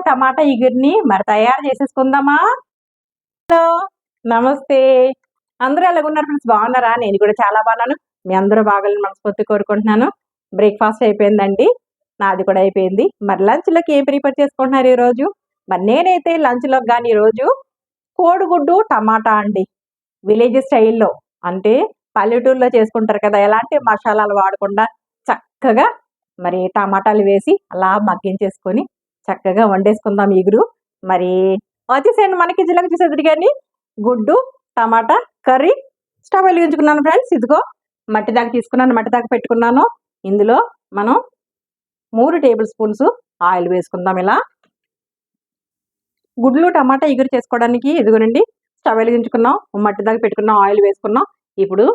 టమాటా ఇగురిని మరి తయారు చేసేసుకుందామా. హలో, నమస్తే. అందరూ ఎలాగున్నారు ఫ్రెండ్స్? బాగున్నారా? నేను కూడా చాలా బాగున్నాను. మీ అందరూ బాగాలని మనస్ఫూర్తి కోరుకుంటున్నాను. బ్రేక్ఫాస్ట్ అయిపోయిందండి, నాది కూడా అయిపోయింది. మరి లంచ్లోకి ఏం ప్రిపేర్ చేసుకుంటున్నారు ఈరోజు? మరి నేనైతే లంచ్లోకి కానీ ఈరోజు కోడిగుడ్డు టమాటా అండి, విలేజ్ స్టైల్లో, అంటే పల్లెటూరులో చేసుకుంటారు కదా, ఎలాంటి మసాలాలు వాడకుండా చక్కగా మరి టమాటాలు వేసి అలా మగ్గించేసుకొని చక్కగా వండేసుకుందాం ఇగురు. మరి వచ్చేసేయండి, మనకి జిల్లగా చూసేది కానీ గుడ్డు టమాటా కర్రీ. స్టవ్ వెలిగించుకున్నాను ఫ్రెండ్స్. ఇదిగో మట్టి దాకా తీసుకున్నాను, మట్టి దాకా పెట్టుకున్నాను. ఇందులో మనం 3 టేబుల్ స్పూన్స్ ఆయిల్ వేసుకుందాం. ఇలా గుడ్లు టమాటా ఇగురు చేసుకోవడానికి ఇదిగోనండి, స్టవ్ వెలిగించుకున్నాం, మట్టి దాకా పెట్టుకున్నాం, ఆయిల్ వేసుకున్నాం. ఇప్పుడు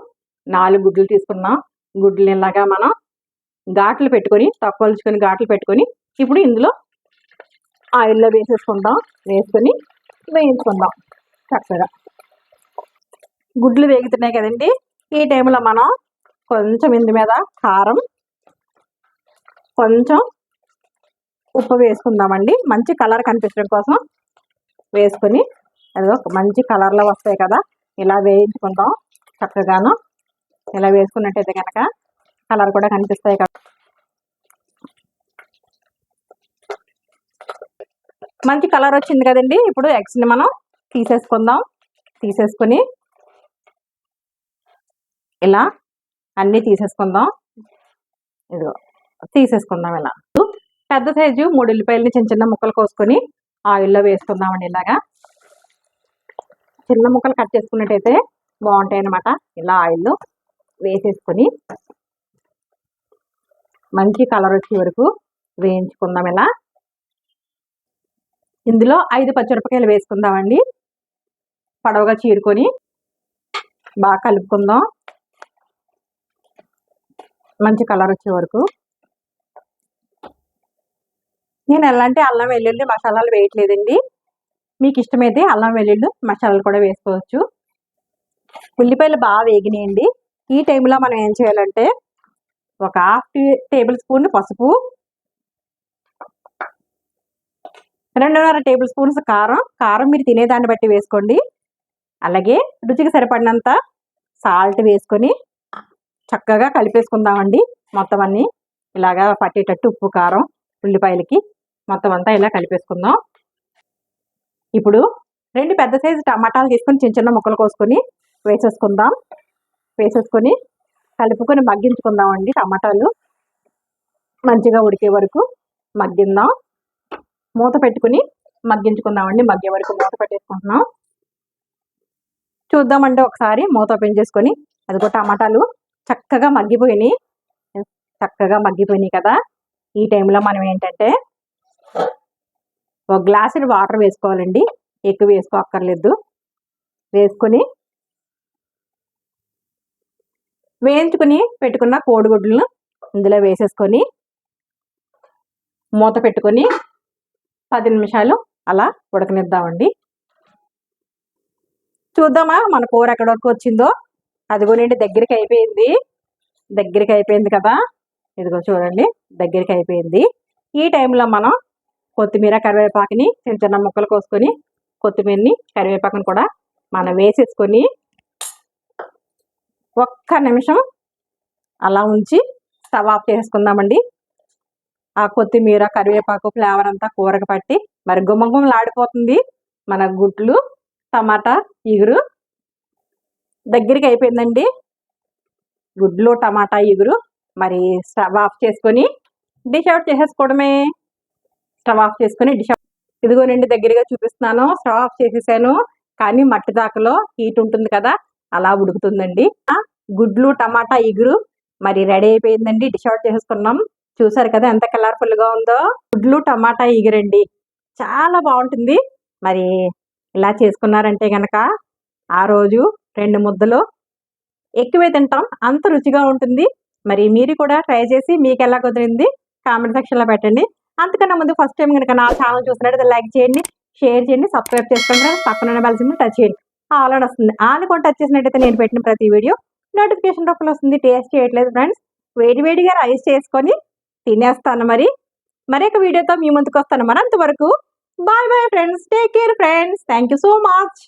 4 గుడ్లు తీసుకున్నాం. గుడ్లు ఇలాగా మనం ఘాట్లు పెట్టుకొని, తక్కువలుచుకొని ఘాట్లు పెట్టుకొని ఇప్పుడు ఇందులో ఆయిల్లో వేసేసుకుందాం. వేసుకొని వేయించుకుందాం చక్కగా. గుడ్లు వేగుతున్నాయి కదండి, ఈ టైంలో మనం కొంచెం ఇందు మీద కారం, కొంచెం ఉప్పు వేసుకుందామండి, మంచి కలర్ కనిపించడం కోసం వేసుకొని. అదిగో మంచి కలర్లో వస్తాయి కదా, ఇలా వేయించుకుందాం చక్కగాను. ఇలా వేసుకున్నట్టయితే కనుక కలర్ కూడా కనిపిస్తాయి కదా. మంచి కలర్ వచ్చింది కదండి. ఇప్పుడు ఎగ్స్ని మనం తీసేసుకుందాం. తీసేసుకొని ఇలా అన్నీ తీసేసుకుందాం. ఇదిగో తీసేసుకుందాం ఇలా. పెద్ద సైజు 3 ఉల్లిపాయలని చిన్న చిన్న ముక్కలు కోసుకొని ఆయిల్లో వేసుకుందామండి. ఇలాగా చిన్న ముక్కలు కట్ చేసుకున్నట్టయితే బాగుంటాయి అన్నమాట. ఇలా ఆయిల్లో వేసేసుకొని మంచి కలర్ వచ్చే వరకు వేయించుకుందాం. ఇలా ఇందులో 5 పచ్చిమిరపకాయలు వేసుకుందామండి, పొడవుగా చీరుకొని బాగా కలుపుకుందాం మంచి కలర్ వచ్చే వరకు. నేను ఎలాంటి అల్లం వెల్లుల్లి మసాలాలు వేయట్లేదండి, మీకు ఇష్టమైతే అల్లం వెల్లుల్లి మసాలాలు కూడా వేసుకోవచ్చు. ఉల్లిపాయలు బాగా వేగినాయండి. ఈ టైంలో మనం ఏం చేయాలంటే ఒక 1/2 టేబుల్ స్పూన్ పసుపు, 2.5 టేబుల్ స్పూన్స్ కారం. కారం మీరు తినేదాన్ని బట్టి వేసుకోండి. అలాగే రుచికి సరిపడినంత సాల్ట్ వేసుకొని చక్కగా కలిపేసుకుందామండి. మొత్తం అన్నీ ఇలాగా పట్టేటట్టు ఉప్పు కారం ఉల్లిపాయలకి మొత్తం అంతా ఇలా కలిపేసుకుందాం. ఇప్పుడు 2 పెద్ద సైజు టమాటాలు తీసుకొని చిన్న చిన్న ముక్కలు కోసుకొని వేసేసుకుందాం. వేసేసుకొని కలుపుకొని మగ్గించుకుందామండి. టమాటాలు మంచిగా ఉడికే వరకు మగ్గిందాం. మూత పెట్టుకుని మగ్గించుకుందామండి. మగ్గే వరకు మూత పెట్టేసుకుంటున్నాం. చూద్దామండి ఒకసారి మూత ఓపెన్ చేసుకొని. అదిగో టమాటాలు చక్కగా మగ్గిపోయినాయి, చక్కగా మగ్గిపోయినాయి కదా. ఈ టైంలో మనం ఏంటంటే 1 గ్లాసు వాటర్ వేసుకోవాలండి, ఎక్కువ వేసుకోక్కర్లేదు. వేసుకొని వేయించుకుని పెట్టుకున్న కోడిగుడ్లను ఇందులో వేసేసుకొని మూత పెట్టుకొని 10 నిమిషాలు అలా ఉడకనిద్దామండి. చూద్దామా మన కూర ఎక్కడి వరకు వచ్చిందో. అదిగోనండి దగ్గరికి అయిపోయింది, దగ్గరికి అయిపోయింది కదా. ఇదిగో చూడండి దగ్గరికి అయిపోయింది. ఈ టైంలో మనం కొత్తిమీర కరివేపాకుని చిన్న చిన్న ముక్కలు కోసుకొని కొత్తిమీరని కరివేపాకుని కూడా మనం వేసేసుకొని 1 నిమిషం అలా ఉంచి స్టవ్ ఆఫ్ చేసుకుందామండి. ఆ కొత్తిమీర కరివేపాకు ఫ్లేవర్ అంతా కూరకు పట్టి మరి గుమ్మగుమ్మలాడిపోతుంది మన గుడ్లు టమాటా ఇగురు. దగ్గరికి అయిపోయిందండి గుడ్లు టమాటా ఇగురు. మరి స్టవ్ ఆఫ్ చేసుకొని డిష్ అవుట్ చేసేసుకోవడమే. స్టవ్ ఆఫ్ చేసుకొని డిష్ అవుట్. ఇదిగోనండి దగ్గరగా చూపిస్తున్నాను, స్టవ్ ఆఫ్ చేసేసాను. కానీ మట్టి దాకలో హీట్ ఉంటుంది కదా, అలా ఉడుకుతుందండి. గుడ్లు టమాటా ఇగురు మరి రెడీ అయిపోయిందండి. డిష్ అవుట్ చేసేసుకున్నాం. చూసారు కదా ఎంత కలర్ఫుల్గా ఉందో. గుడ్లు టమాటా ఇగురండి, చాలా బాగుంటుంది. మరి ఇలా చేసుకున్నారంటే కనుక ఆ రోజు 2 ముద్దలు ఎక్కువే తింటాం, అంత రుచిగా ఉంటుంది. మరి మీరు కూడా ట్రై చేసి మీకు ఎలా కుదిరింది కామెంట్ సెక్షన్లో పెట్టండి. అంతకన్నా ముందు ఫస్ట్ టైం కనుక నా ఛానల్ చూసినట్టు లైక్ చేయండి, షేర్ చేయండి, సబ్స్క్రైబ్ చేసుకోండి. పక్కన బెల్ సింబల్ టచ్ చేయండి, ఆల్ అని వస్తుంది. ఆల్ కూడా టచ్ చేసినట్టయితే నేను పెట్టిన ప్రతి వీడియో నోటిఫికేషన్ రూపంలో వస్తుంది. టేస్ట్ చేయట్లేదు ఫ్రెండ్స్, వేడివేడిగా రైస్ చేసుకొని తినేస్తాను. మరి మరొక వీడియోతో మీ ముందుకు వస్తాను. మరి అంతవరకు bye bye friends, take care friends, thank you so much.